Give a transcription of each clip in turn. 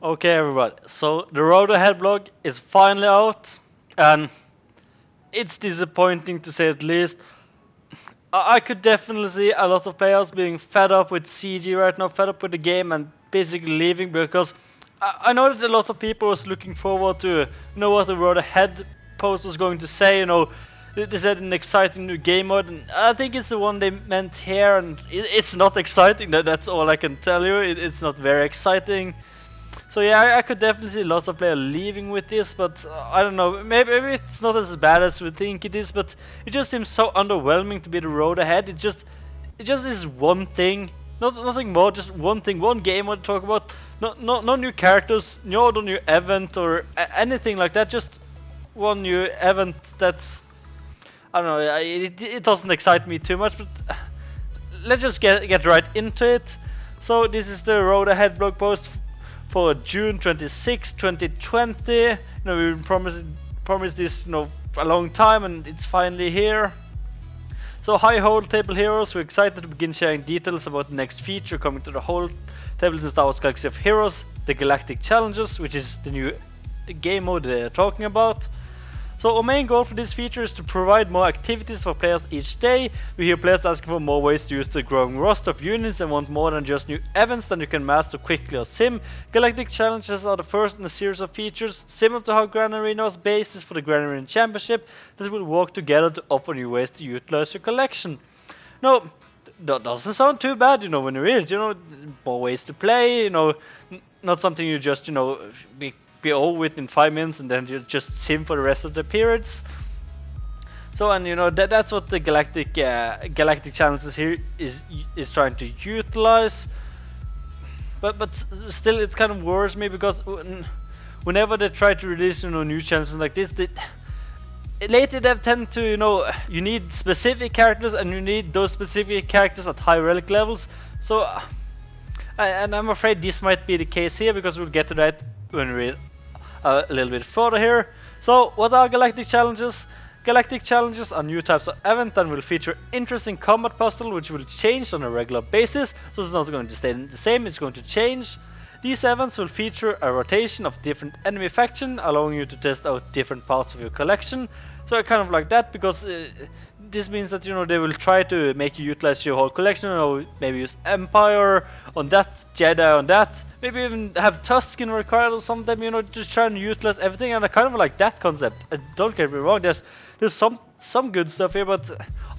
Okay, everybody. So the Road Ahead blog is finally out, and it's disappointing to say the least. I could definitely see a lot of players being fed up with CG right now, fed up with the game, and basically leaving because I know that a lot of people was looking forward to know what the Road Ahead post was going to say. They said an exciting new game mode, and I think it's the one they meant here, and it's not exciting. That's all I can tell you. It's not very exciting. So yeah, I could definitely see lots of players leaving with this, but I don't know, maybe it's not as bad as we think it is, but it just seems so underwhelming to be the road ahead. It just is one thing, nothing more, just one thing, one game I want to talk about. No new characters, no new event or anything like that, just one new event that's, I don't know, it doesn't excite me too much, but let's just get right into it. So this is the road ahead blog post for June 26, 2020. We've promised this, for a long time, and it's finally here. So hi whole table heroes, we're excited to begin sharing details about the next feature coming to the whole tables in Star Wars Galaxy of Heroes, the Galactic Challenges, which is the new game mode they're talking about. So our main goal for this feature is to provide more activities for players each day. We hear players asking for more ways to use the growing roster of units and want more than just new events that you can master quickly or sim. Galactic Challenges are the first in a series of features, similar to how Grand Arena was basis for the Grand Arena Championship, that will work together to offer new ways to utilize your collection. Now, that doesn't sound too bad, when you read it, more ways to play, not something you just, be over with in 5 minutes and then you just sim for the rest of the periods. So, and that's what the Galactic Challenges here is trying to utilize. But still, it kind of worries me because whenever they try to release new challenges like this, lately they've tended to you need specific characters and you need those specific characters at high relic levels. So, and I'm afraid this might be the case here because we'll get to that when we read a little bit further here. So what are Galactic Challenges? Galactic Challenges are new types of event that will feature interesting combat puzzle which will change on a regular basis, so it's not going to stay the same, it's going to change. These events will feature a rotation of different enemy faction, allowing you to test out different parts of your collection. So I kind of like that because this means that they will try to make you utilize your whole collection, maybe use Empire on that, Jedi on that, maybe even have Tusken required or something, just try and utilize everything, and I kind of like that concept. Don't get me wrong, there's some good stuff here, but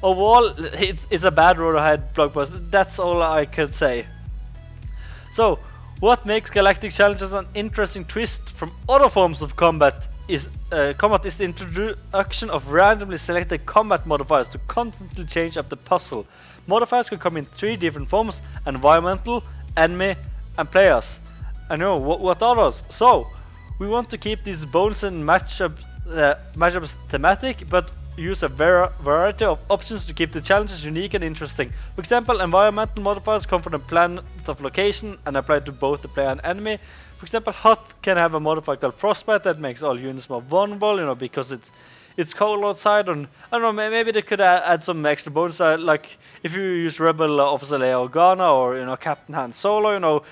overall it's a bad road ahead blog post. That's all I could say. So what makes Galactic Challenges an interesting twist from other forms of combat is the introduction of randomly selected combat modifiers to constantly change up the puzzle. Modifiers can come in 3 different forms: environmental, enemy, and players. I know what are those? So we want to keep these bonus and matchups thematic, but use a variety of options to keep the challenges unique and interesting. For example, environmental modifiers come from the planet of location and apply to both the player and enemy. For example, hot can have a modifier called frostbite that makes all units more vulnerable, because it's cold outside. And I don't know, maybe they could add some extra bonus, like if you use Rebel Officer Leia Organa or Captain Han Solo,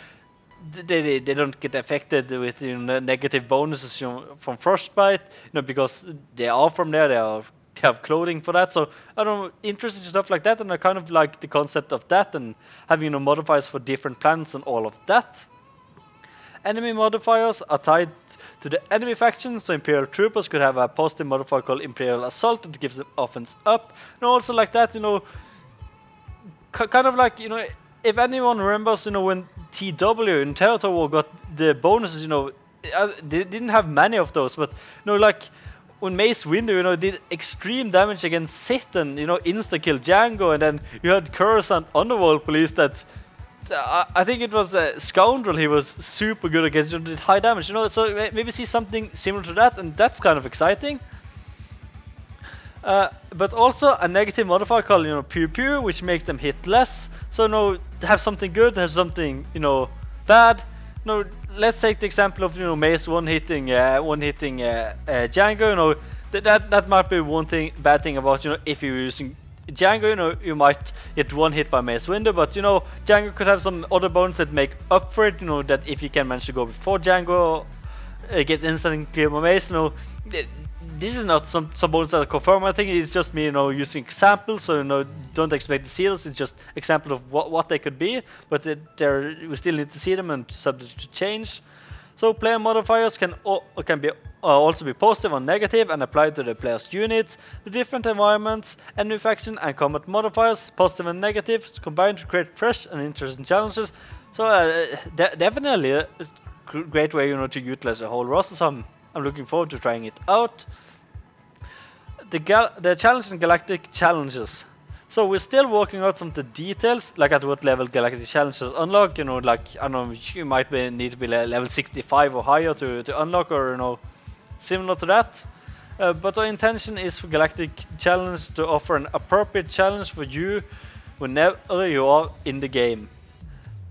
they don't get affected with negative bonuses from frostbite, because they are from there. They have clothing for that. So I don't know, interesting stuff like that, and I kind of like the concept of that and having modifiers for different planets and all of that. Enemy modifiers are tied to the enemy faction, so Imperial Troopers could have a positive modifier called Imperial Assault that gives them offense up. And also like that, kind of like, if anyone remembers, when TW in Territory War got the bonuses, they didn't have many of those, but like when Mace Windu, did extreme damage against Sith and insta-kill Django, and then you had Coruscant Underworld Police that I think it was a Scoundrel, he was super good against, did high damage, so maybe see something similar to that, and that's kind of exciting. But also a negative modifier called Pew Pew, which makes them hit less. So have something good, have something bad. Let's take the example of Mace one hitting Django. That might be one bad thing about if you're using Django, you know, you might get one hit by Maze Window, but you know, Django could have some other bonus that make up for it. You know, that if you can manage to go before Django, get instant clear Maze, you know, this is not some bonus that are confirmed. I think it's just me, you know, using examples. So you know, don't expect to see those. It's just example of what they could be, but we still need to see them and subject to change. So player modifiers can also be positive or negative and applied to the player's units, the different environments, enemy faction, and combat modifiers, positive and negatives, combined to create fresh and interesting challenges. So definitely a great way, you know, to utilize the whole roster. So I'm looking forward to trying it out. The challenge in Galactic Challenges. So we're still working out some of the details, like at what level Galactic Challenges unlock. You know, like I don't know, you might need to be level 65 or higher to unlock, or you know, similar to that. But our intention is for Galactic Challenge to offer an appropriate challenge for you whenever you are in the game.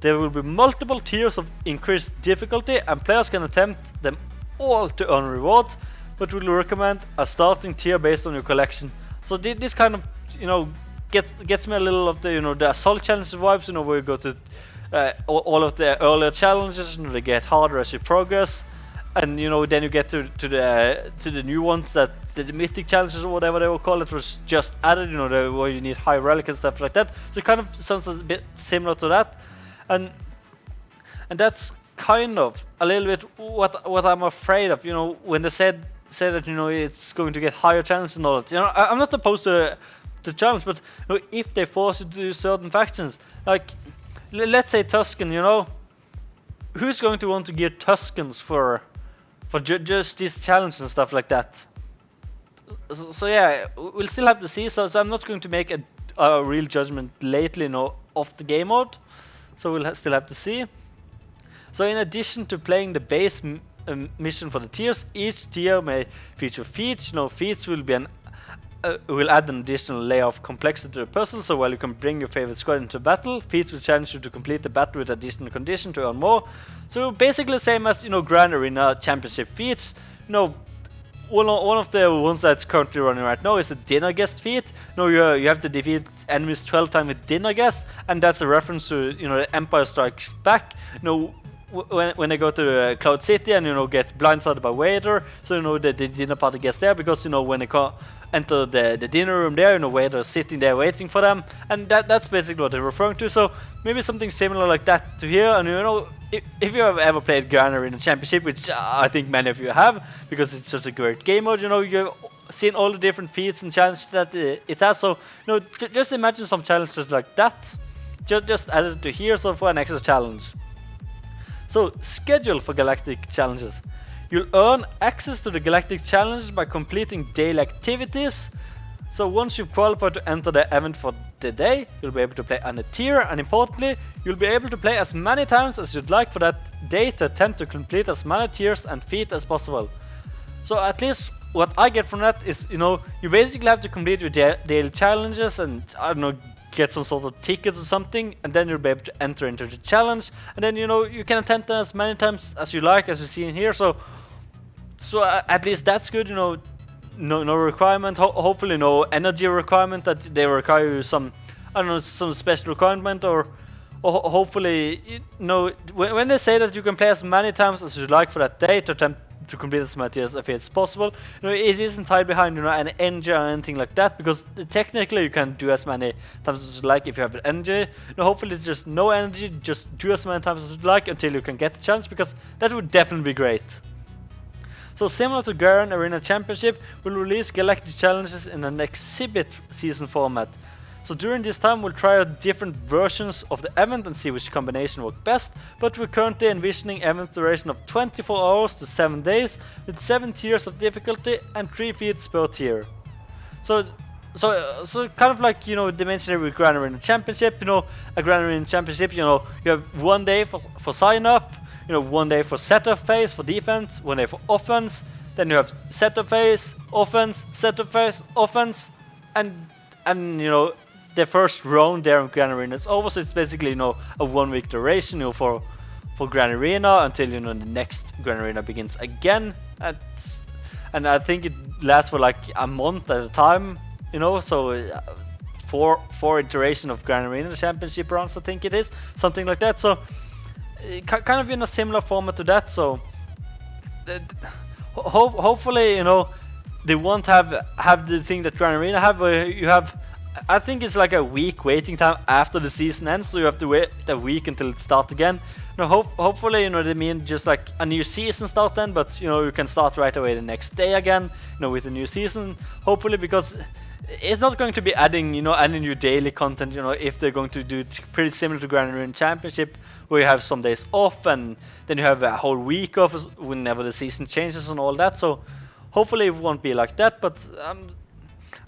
There will be multiple tiers of increased difficulty, and players can attempt them all to earn rewards, but we'll recommend a starting tier based on your collection. So this kind of, you know, gets me a little of the, you know, the assault challenges vibes, you know, where you go to all of the earlier challenges, you know, they get harder as you progress, and you know, then you get to the new ones, that the mythic challenges or whatever they will call it was just added, you know, where you need high relic and stuff like that. So it kind of sounds a bit similar to that, and that's kind of a little bit what I'm afraid of, you know, when they say that, you know, it's going to get higher challenges and all that. You know, I'm not opposed to challenge, but you know, if they force you to do certain factions, like let's say Tuscan, you know, who's going to want to gear Tuscans for just these challenges and stuff like that? So yeah, we'll still have to see. So I'm not going to make a real judgment lately, you know, of the game mode. So we'll still have to see. So in addition to playing the base mission for the tiers, each tier may feature feats. You know, feats will be will add an additional layer of complexity to the puzzle. So while you can bring your favorite squad into battle, feats will challenge you to complete the battle with additional condition to earn more. So basically the same as, you know, Grand Arena Championship feats. You know, one of the ones that's currently running right now is the dinner guest feat. You know, you have to defeat enemies 12 times with dinner guests, and that's a reference to, you know, the Empire Strikes Back. You know, when they go to Cloud City and, you know, get blindsided by Vader, so you know the dinner party gets there, because you know when they enter the dinner room there, you know, Vader's sitting there waiting for them, and that's basically what they're referring to. So maybe something similar like that to here. And you know, if you have ever played Grand Arena Championship, which I think many of you have, because it's such a great game mode, you know, you've seen all the different feats and challenges that it has. So you know, just imagine some challenges like that, just added to here, so for an extra challenge. So, schedule for Galactic Challenges. You'll earn access to the Galactic Challenges by completing daily activities. So once you've qualified to enter the event for the day, you'll be able to play on a tier, and importantly, you'll be able to play as many times as you'd like for that day to attempt to complete as many tiers and feats as possible. So at least what I get from that is, you know, you basically have to complete your daily challenges and, I don't know, get some sort of tickets or something, and then you'll be able to enter into the challenge, and then, you know, you can attempt them as many times as you like, as you see in here. So at least that's good, you know. No requirement, hopefully no energy requirement that they require you some, I don't know, some special requirement, or hopefully, you know, when they say that you can play as many times as you like for that day to attempt to complete as many tiers if it's possible, you know, it isn't tied behind, you know, an energy or anything like that, because technically you can do as many times as you like if you have energy. You know, hopefully it's just no energy, just do as many times as you like until you can get the chance, because that would definitely be great. So similar to Grand Arena Championship, we'll release Galactic Challenges in an exhibit season format. So during this time we'll try out different versions of the event and see which combination works best, but we're currently envisioning event duration of 24 hours to 7 days, with 7 tiers of difficulty and 3 feats per tier. So kind of like, you know, they mentioned it with Grand Arena Championship, you know, a Grand Arena Championship, you know, you have 1 day for sign up, you know, 1 day for setup phase for defense, 1 day for offense, then you have setup phase, offense, setup phase, offense, and you know, the first round there in Grand Arena is over. So it's basically, you know, a 1 week duration, you know, for Grand Arena until, you know, the next Grand Arena begins again, and I think it lasts for like a month at a time, you know. So four iteration of Grand Arena Championship rounds, I think it is, something like that. So kind of in a similar format to that. So hopefully, you know, they won't have the thing that Grand Arena have, where you have, I think it's like a week waiting time after the season ends, so you have to wait a week until it starts again. You know, hopefully, you know, they mean just like a new season start then, but you know, you can start right away the next day again, you know, with a new season. Hopefully, because it's not going to be adding, you know, any new daily content, you know, if they're going to do it pretty similar to Grand Arena Championship, where you have some days off and then you have a whole week off whenever the season changes and all that. So hopefully it won't be like that, but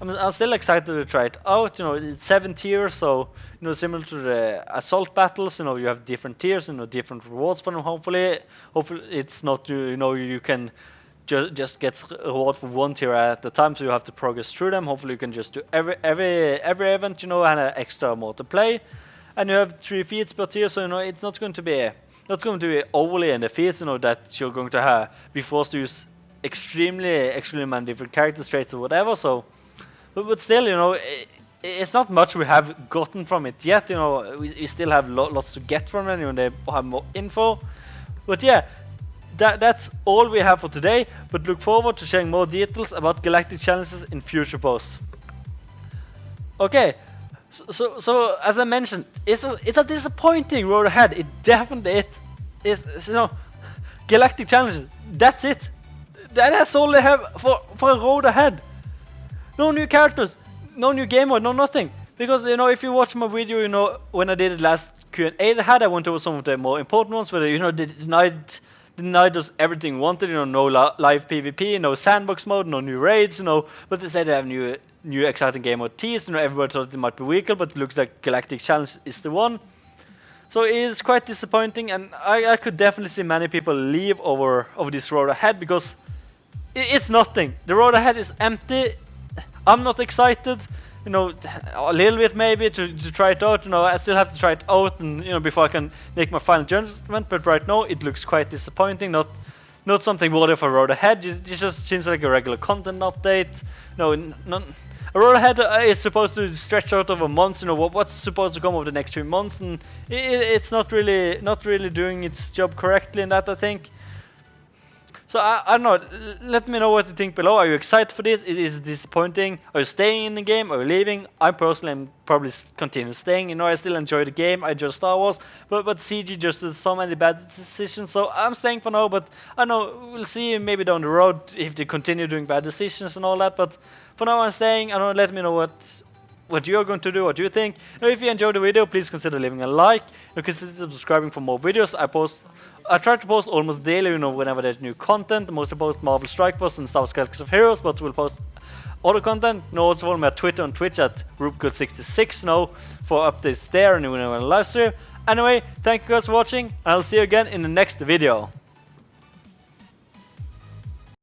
I'm still excited to try it out. You know, it's 7 tiers, so you know, similar to the assault battles. You know, you have different tiers, you know, different rewards for them. Hopefully it's not, you know, you can just get reward for one tier at a time, so you have to progress through them. Hopefully you can just do every event, you know, and an extra more to play. And you have 3 feats per tier, so you know, it's not going to be overly in the feats, you know, that you're going to be forced to use extremely many different character traits or whatever. So but still, you know, it's not much we have gotten from it yet. You know, we still have lots to get from it. You know, they have more info. But yeah, that's all we have for today. But look forward to sharing more details about Galactic Challenges in future posts. Okay, so as I mentioned, it's a disappointing road ahead. It definitely is. You know, Galactic Challenges. That's it. That's all they have for a road ahead. No new characters, no new game mode, no nothing. Because, you know, if you watch my video, you know, when I did the last Q&A I had, I went over some of the more important ones, where, you know, they denied us everything we wanted. You know, no live PvP, no sandbox mode, no new raids, you know. But they said they have new exciting game mode teased. You know, everybody thought it might be weaker, but it looks like Galactic Challenge is the one. So it is quite disappointing, and I could definitely see many people leave over this road ahead, because it's nothing. The road ahead is empty. I'm not excited, you know, a little bit maybe to try it out. You know, I still have to try it out, and you know, before I can make my final judgment. But right now it looks quite disappointing. Not something worthy of a road ahead. It just seems like a regular content update. No, a road ahead is supposed to stretch out over months. You know, what's supposed to come over the next 3 months, and it's not really doing its job correctly in that, I think. So I don't know, let me know what you think below. Are you excited for this? Is it disappointing? Are you staying in the game? Are you leaving? I personally am probably continue staying. You know, I still enjoy the game. I enjoy Star Wars. But CG just did so many bad decisions. So I'm staying for now. But I know, we'll see maybe down the road if they continue doing bad decisions and all that. But for now I'm staying. I don't know, let me know what you're going to do, what you think. Now, if you enjoyed the video, please consider leaving a like. You consider subscribing for more videos. I try to post almost daily, you know, whenever there's new content. Mostly post Marvel Strike Force and Star Wars Galaxy of Heroes, but we'll post other content. You know, also follow me on Twitter and Twitch at RubeGod66 now for updates there and whenever I live stream. Anyway, thank you guys for watching, and I'll see you again in the next video.